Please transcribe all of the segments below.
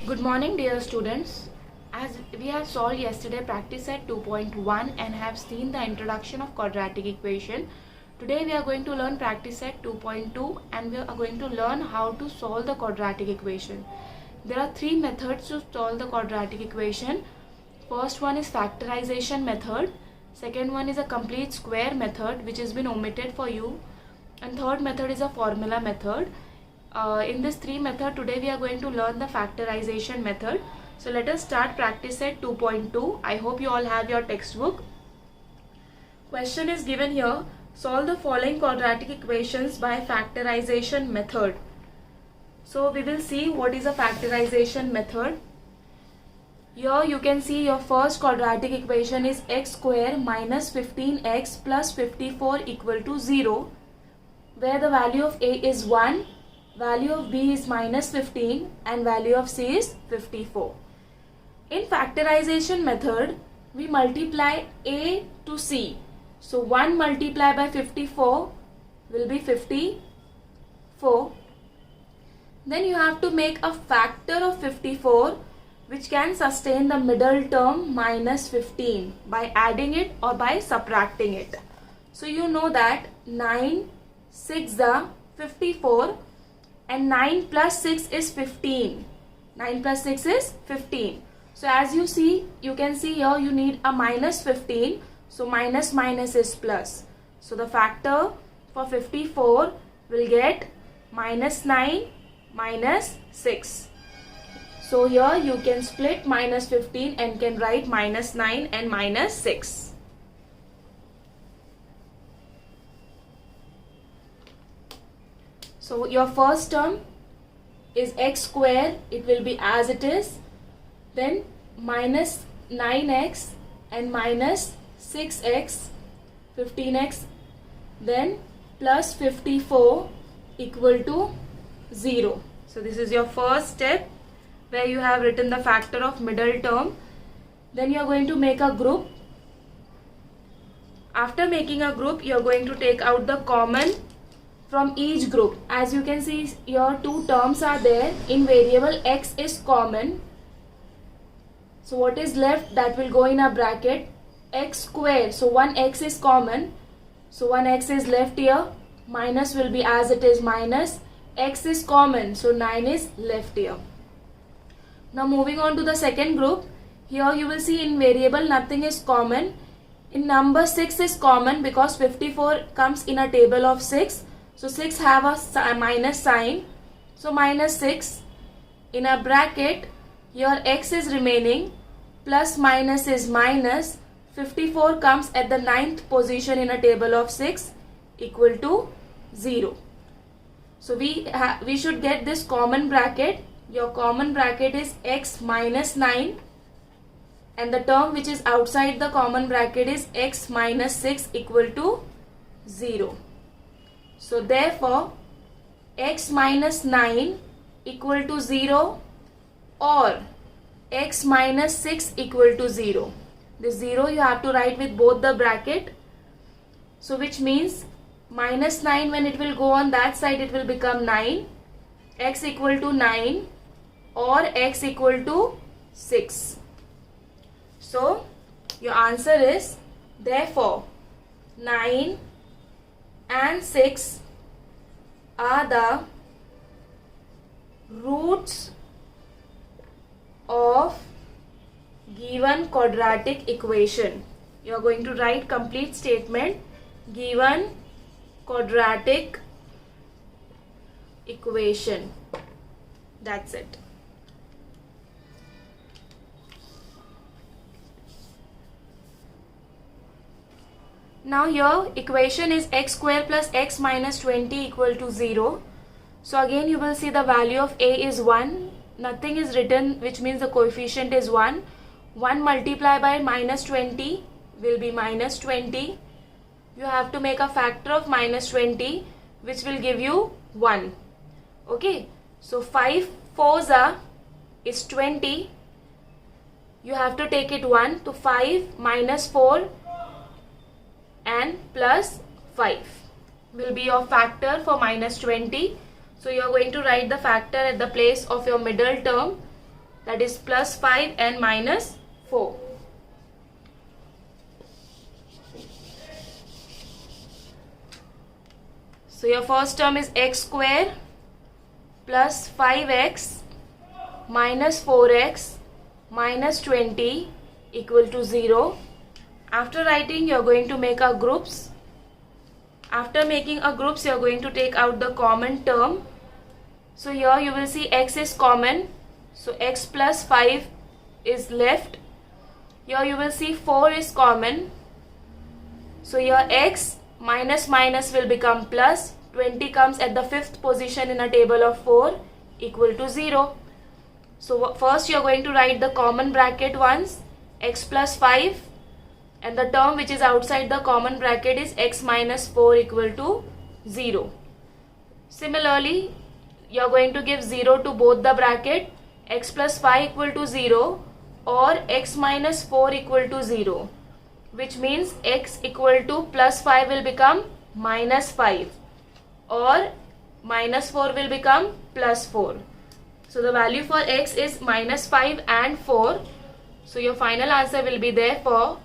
Good morning, dear students. As we have solved yesterday practice set 2.1 and have seen the introduction of quadratic equation, today we are going to learn practice set 2.2 and we are going to learn how to solve the quadratic equation. There are three methods to solve the quadratic equation. First one is factorization method. Second one is a complete square method which has been omitted for you. And third method is a formula method. In this three method, today we are going to learn the factorization method. So let us start practice set 2.2. I hope you all have your textbook. Question is given here. Solve the following quadratic equations by factorization method. So we will see what is a factorization method. Here you can see your first quadratic equation is x square minus 15x plus 54 equal to 0, where the value of a is 1, value of b is minus 15 and value of c is 54. In factorization method, we multiply a to c. So 1 multiplied by 54 will be 54. Then you have to make a factor of 54 which can sustain the middle term minus 15 by adding it or by subtracting it. So you know that 9 6 are 54 and 9 plus 6 is 15. 9 plus 6 is 15. So as you see, you can see here you need a minus 15. So minus minus is plus. So the factor for 54 will get minus 9 minus 6. So here you can split minus 15 and can write minus 9 and minus 6. So your first term is x square, it will be as it is. Then minus 9x and minus 6x, 15x. Then plus 54 equal to 0. So this is your first step where you have written the factor of middle term. Then you are going to make a group. After making a group, you are going to take out the common from each group. As you can see, your two terms are there. In variable x is common. So what is left, that will go in a bracket. X square. So 1x is common. So 1x is left here. Minus will be as it is minus. X is common. So 9 is left here. Now moving on to the second group. Here you will see in variable nothing is common. In number 6 is common because 54 comes in a table of 6. So 6 have a minus sign. So minus 6. In a bracket, your x is remaining. Plus minus is minus. 54 comes at the 9th position in a table of 6 equal to 0. So we should get this common bracket. Your common bracket is x minus 9. And the term which is outside the common bracket is x minus 6 equal to 0. So therefore, x minus 9 equal to 0 or x minus 6 equal to 0. This 0 you have to write with both the bracket. So which means minus 9, when it will go on that side, it will become 9. X equal to 9 or x equal to 6. So your answer is, therefore 9 and 6 are the roots of given quadratic equation. You are going to write complete statement, given quadratic equation. That's it. Now here equation is x square plus x minus 20 equal to 0. So again you will see the value of a is 1. Nothing is written, which means the coefficient is 1. 1 multiplied by minus 20 will be minus 20. You have to make a factor of minus 20 which will give you 1. Okay. So 5 4s are is 20. You have to take it 1. So 5 minus 4 and plus 5 will be your factor for minus 20. So you are going to write the factor at the place of your middle term. that is plus 5 and minus 4. So your first term is x square plus 5x minus 4x minus 20 equal to 0. After writing, you are going to make a groups. After making a groups, you are going to take out the common term. So here you will see x is common. So x plus 5 is left. Here you will see 4 is common. So here x minus minus will become plus. 20 comes at the 5th position in a table of 4 equal to 0. So first you are going to write the common bracket once, x plus 5, and the term which is outside the common bracket is x minus 4 equal to 0. Similarly, you are going to give 0 to both the bracket, x plus 5 equal to 0 or x minus 4 equal to 0, which means x equal to plus 5 will become minus 5 or minus 4 will become plus 4. So the value for x is minus 5 and 4. So your final answer will be therefore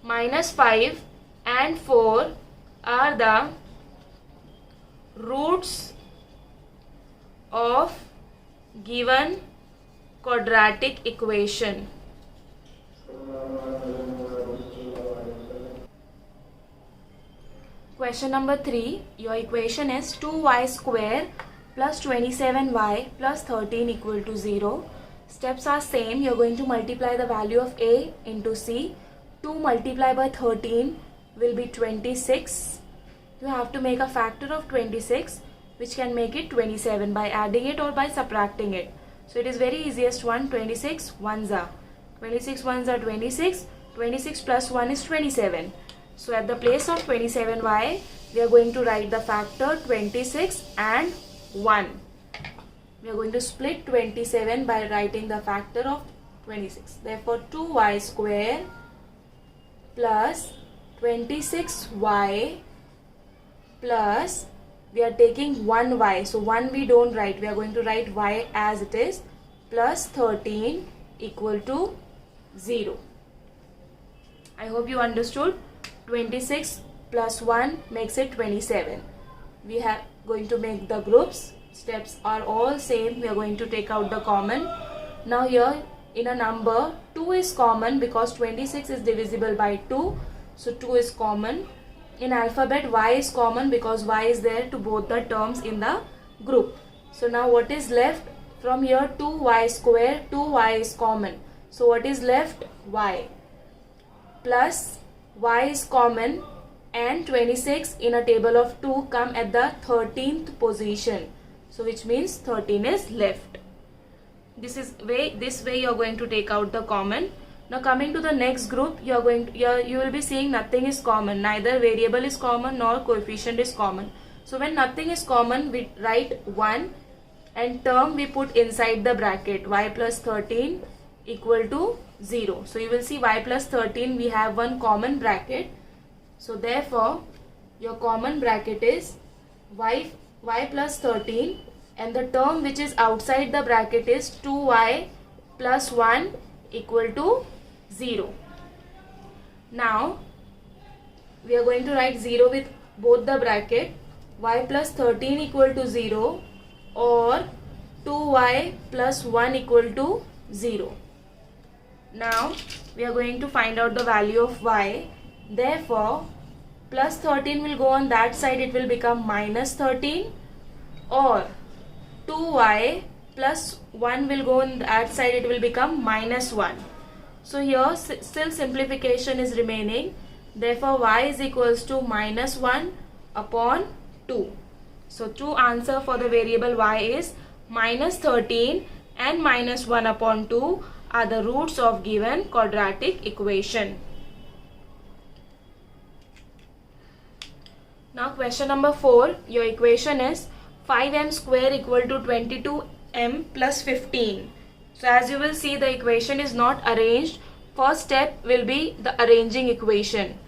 minus 5 and 4 are the roots of given quadratic equation. Question number 3. Your equation is 2y square plus 27y plus 13 equal to 0. Steps are same. You are going to multiply the value of a into c. 2 multiplied by 13 will be 26. You have to make a factor of 26, which can make it 27 by adding it or by subtracting it. So it is very easiest one. 26 ones are 26 26 plus 1 is 27. So at the place of 27y, we are going to write the factor 26 and 1. We are going to split 27 by writing the factor of 26. Therefore 2y square plus 26y plus, we are taking 1y. So 1 we don't write. We are going to write y as it is, plus 13 equal to 0. I hope you understood. 26 plus 1 makes it 27. We are going to make the groups. Steps are all same. We are going to take out the common. Now here in a number 2 is common because 26 is divisible by 2. So 2 is common. In alphabet y is common because y is there to both the terms in the group. So now what is left? From here 2y square, 2y is common. So what is left? Y. Plus y is common and 26 in a table of 2 come at the 13th position. So which means 13 is left. This way you are going to take out the common. Now coming to the next group, you will be seeing nothing is common. Neither variable is common nor coefficient is common. So when nothing is common, we write 1 and term we put inside the bracket, y plus 13 equal to 0. So you will see y plus 13, we have one common bracket. So therefore your common bracket is y plus 13 and the term which is outside the bracket is 2y plus 1 equal to 0. Now we are going to write 0 with both the bracket, y plus 13 equal to 0 or 2y plus 1 equal to 0. Now we are going to find out the value of y. Therefore plus 13 will go on that side, it will become minus 13, or 2y plus 1 will go on that side, it will become minus 1. So here still simplification is remaining. Therefore y is equals to minus 1 upon 2. So true answer for the variable y is minus 13 and minus 1 upon 2 are the roots of given quadratic equation. Now question number 4, your equation is 5m square equal to 22m plus 15. So as you will see, the equation is not arranged. First step will be the arranging equation.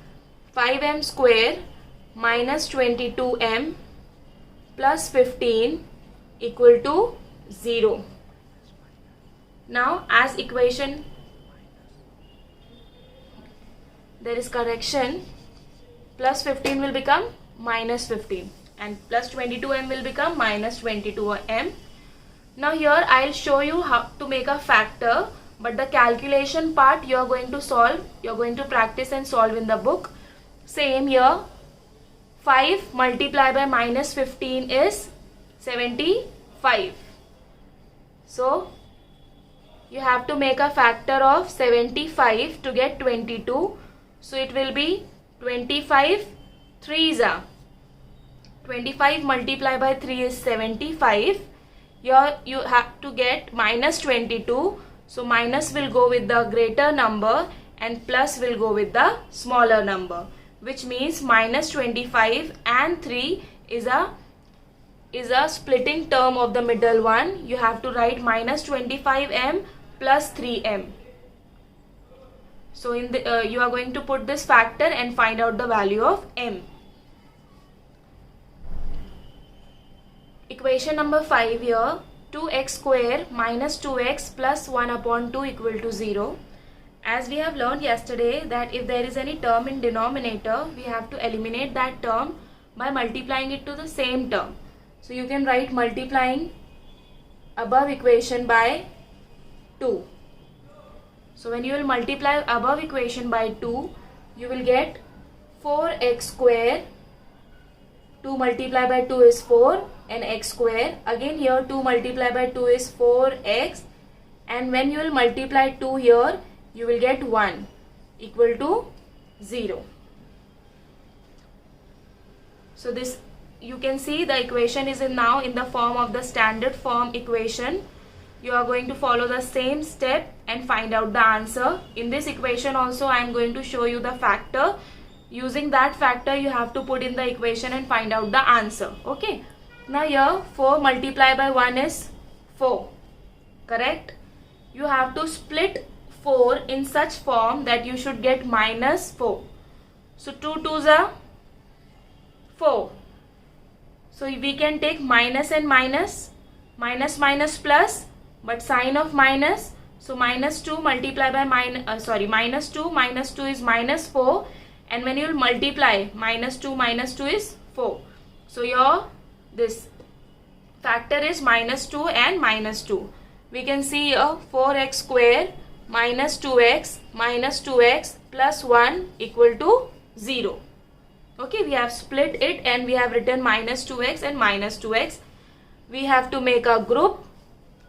5m square minus 22m plus 15 equal to 0. Now as equation, there is correction, plus 15 will become minus 15 and plus 22m will become minus 22m. Now here I'll show you how to make a factor, but the calculation part you are going to solve, you are going to practice and solve in the book. Same here, 5 multiplied by minus 15 is 75. So you have to make a factor of 75 to get 22. So it will be 25 3s are 25 multiplied by 3 is 75. Here you have to get minus 22. So minus will go with the greater number and plus will go with the smaller number, which means minus 25 and 3 is a splitting term of the middle one. You have to write minus 25m plus 3m. So in the you are going to put this factor and find out the value of m. Equation number 5 here, 2x square minus 2x plus 1 upon 2 equal to 0. As we have learned yesterday that if there is any term in denominator, we have to eliminate that term by multiplying it to the same term. So you can write multiplying above equation by 2. So when you will multiply above equation by 2, you will get 4x square. 2 multiplied by 2 is 4 and x square. Again here 2 multiplied by 2 is 4x, and when you will multiply 2 here, you will get 1 equal to 0. So this, you can see the equation is now in the form of the standard form equation. You are going to follow the same step and find out the answer. In this equation also I am going to show you the factor. Using that factor you have to put in the equation and find out the answer. Okay. Now here 4 multiplied by 1 is 4. Correct? You have to split 4 in such form that you should get minus 4. So 2 2s are 4. So we can take minus and minus, minus plus, but sign of minus. So minus 2 multiplied by minus 2 is minus 4, and when you will multiply minus 2 is 4. So your this factor is minus 2 and minus 2. We can see here 4x square minus 2x plus 1 equal to 0. Okay, we have split it and we have written minus 2x and minus 2x. We have to make a group.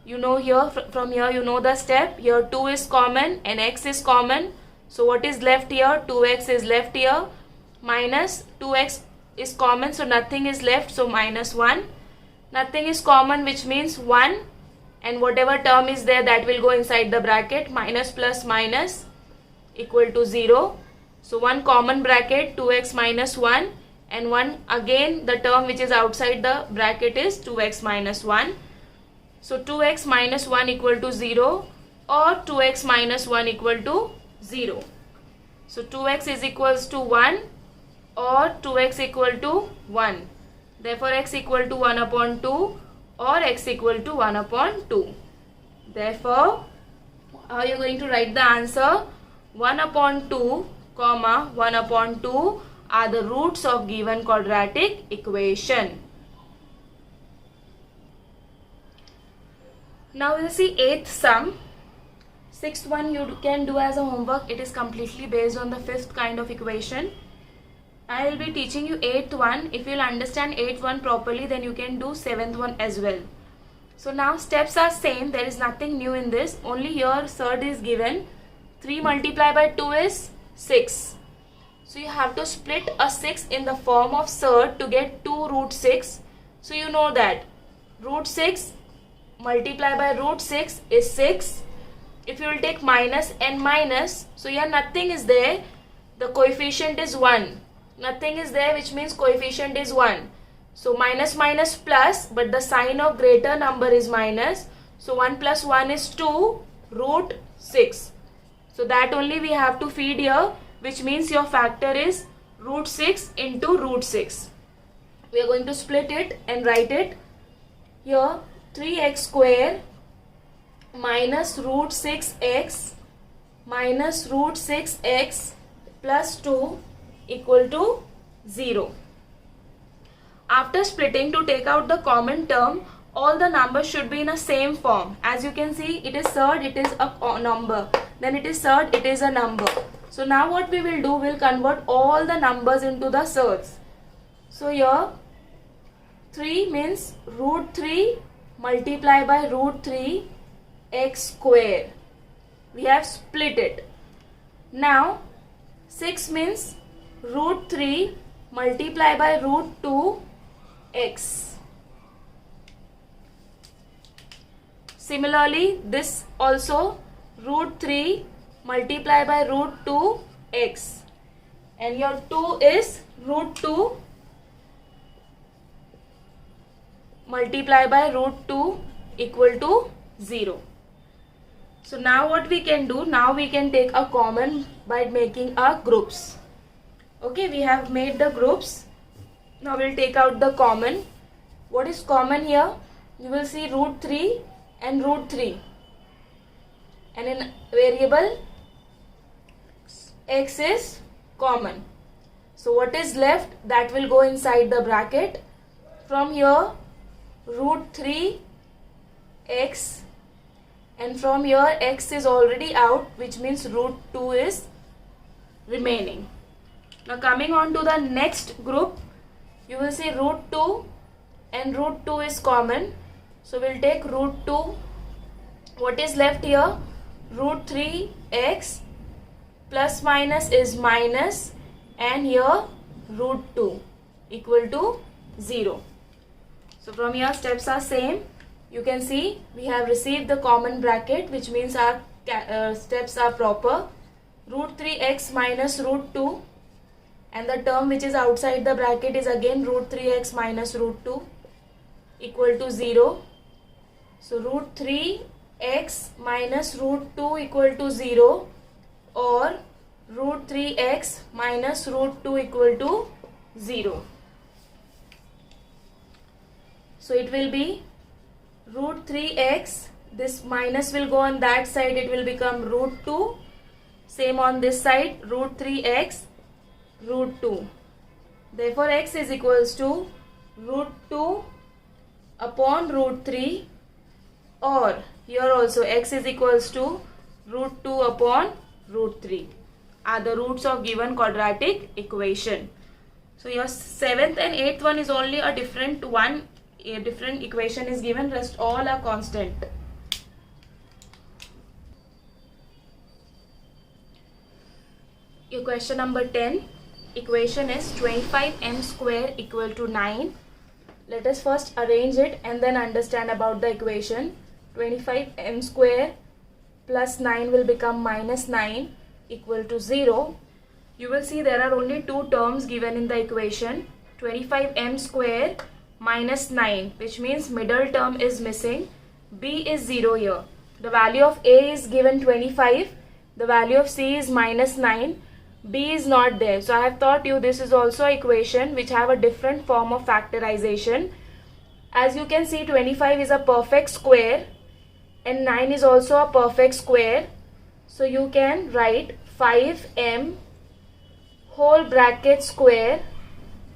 You know here, from here you know the step. Here 2 is common and x is common. So what is left here? 2x is left here. Minus 2x is common, so nothing is left, so minus 1. Nothing is common, which means 1, and whatever term is there that will go inside the bracket. Minus plus minus equal to 0. So 1 common bracket, 2x minus 1, and 1 again the term which is outside the bracket is 2x minus 1. So 2x minus 1 equal to 0 or 2x minus 1 equal to 0. So 2x is equals to 1 or 2x equal to 1. Therefore x equal to 1 upon 2 or x equal to 1 upon 2. Therefore, how are you going to write the answer? 1 upon 2, comma 1 upon 2 are the roots of given quadratic equation. Now we will see 8th sum. 6th one you can do as a homework. It is completely based on the 5th kind of equation. I will be teaching you 8th one. If you will understand 8th one properly, then you can do 7th one as well. So now steps are same. There is nothing new in this. Only here third is given. 3 multiplied by 2 is 6. So you have to split a 6 in the form of third to get 2 root 6. So you know that root 6 multiplied by root 6 is 6. If you will take minus and minus, so here nothing is there, the coefficient is 1. Nothing is there, which means coefficient is 1. So minus minus plus, but the sign of greater number is minus. So 1 plus 1 is 2 root 6. So that only we have to feed here, which means your factor is root 6 into root 6. We are going to split it and write it here. 3x square minus root 6x minus root 6x plus 2 equal to 0. After splitting, to take out the common term, all the numbers should be in a same form. As you can see, it is third, it is a number. Then it is third, it is a number. So now what we will do, we'll convert all the numbers into the thirds. So here 3 means root 3 multiply by root 3 x square. We have split it. Now 6 means root 3 multiply by root 2 x. Similarly, this also root 3 multiply by root 2 x, and your 2 is root 2 multiply by root 2 equal to 0. So now what we can do, now we can take a common by making our groups. Okay, we have made the groups. Now we'll take out the common. What is common here? You will see root 3 and root 3. And in variable x is common. So what is left, that will go inside the bracket. From here root 3 x, and from here x is already out, which means root 2 is remaining. Now coming on to the next group, you will see root 2 and root 2 is common. So we'll take root 2. What is left here? Root 3x plus minus is minus, and here root 2 equal to 0. So from here steps are same. You can see we have received the common bracket, which means our steps are proper. Root 3x minus root 2, and the term which is outside the bracket is again root 3x minus root 2 equal to 0. So root 3x minus root 2 equal to 0, or root 3x minus root 2 equal to 0. So it will be root 3x, this minus will go on that side, it will become root 2. Same on this side, root 3x root 2. Therefore x is equals to root 2 upon root 3, or here also x is equals to root 2 upon root 3 are the roots of given quadratic equation. So your 7th and 8th one is only a different one, a different equation is given, rest all are constant. Your question number 10, equation is 25m square equal to 9. Let us first arrange it and then understand about the equation. 25m square plus 9 will become minus 9 equal to 0. You will see there are only two terms given in the equation. 25m square minus 9, which means middle term is missing. B is 0 here. The value of A is given 25. The value of C is minus 9. B is not there. So I have taught you this is also an equation which have a different form of factorization. As you can see, 25 is a perfect square and 9 is also a perfect square. So you can write 5m whole bracket square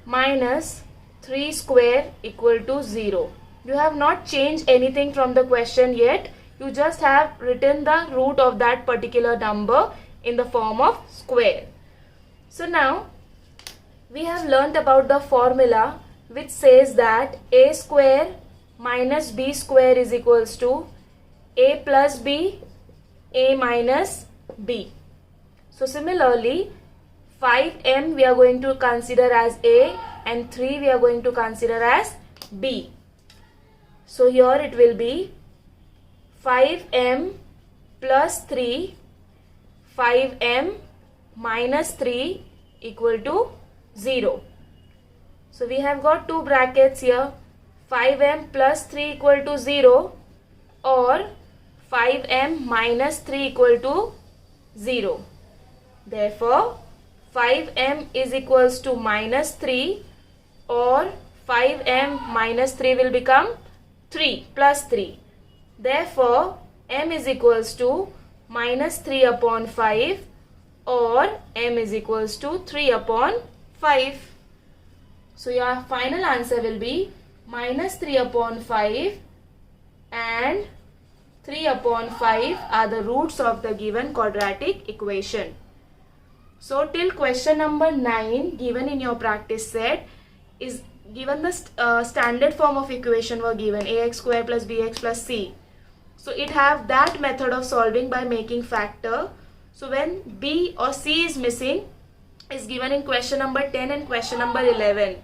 minus 3 square equal to 0. You have not changed anything from the question yet. You just have written the root of that particular number in the form of square. So now we have learnt about the formula which says that a square minus b square is equals to a plus b, a minus b. So similarly 5m we are going to consider as a and 3 we are going to consider as b. So here it will be 5m plus 3, 5m minus 3 equal to 0. So we have got two brackets here, 5m plus 3 equal to 0 or 5m minus 3 equal to 0. Therefore 5m is equals to minus 3 or 5m minus 3 will become 3 plus 3. Therefore m is equals to minus 3 upon 5 or m is equals to 3 upon 5. So your final answer will be minus 3 upon 5 and 3 upon 5 are the roots of the given quadratic equation. So till question number 9 given in your practice set is given the standard form of equation were given, ax square plus bx plus c. So it have that method of solving by making factor. So when b or c is missing is given in question number 10 and question number 11.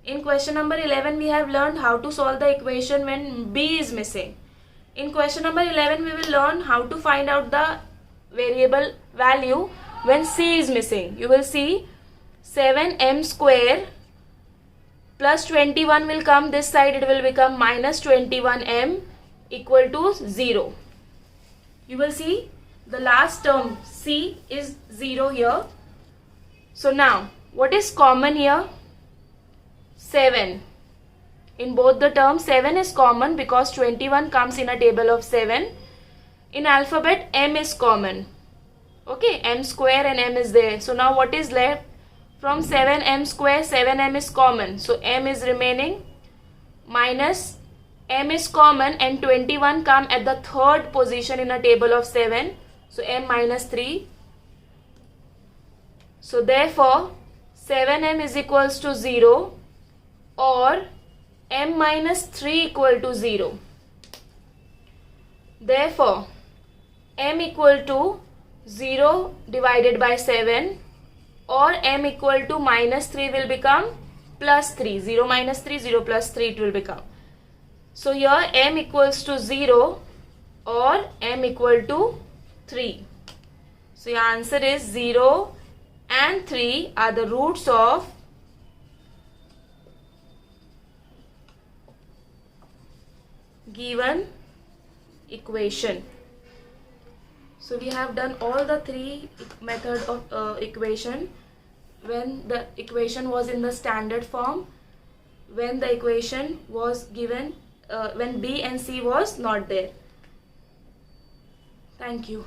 In question number 11 we have learned how to solve the equation when b is missing. In question number 11 we will learn how to find out the variable value when c is missing. You will see 7m square plus 21 will come this side, it will become minus 21m equal to 0. You will see the last term c is 0 here. So now what is common here? 7. In both the terms 7 is common because 21 comes in a table of 7. In alphabet m is common. Okay, m square and m is there. So now what is left? From 7m square, 7m is common. So m is remaining minus m is common and 21 come at the third position in a table of 7. So m minus 3. So therefore 7m is equals to 0 or m minus 3 equal to 0. Therefore m equal to 0 divided by 7 or m equal to minus 3 will become plus 3. 0 minus 3, 0 plus 3 it will become. So here m equals to 0 or m equal to 3. So your answer is 0 and 3 are the roots of given equation. So we have done all the three methods of equation. When the equation was in the standard form, when the equation was given, when b and c was not there. Thank you.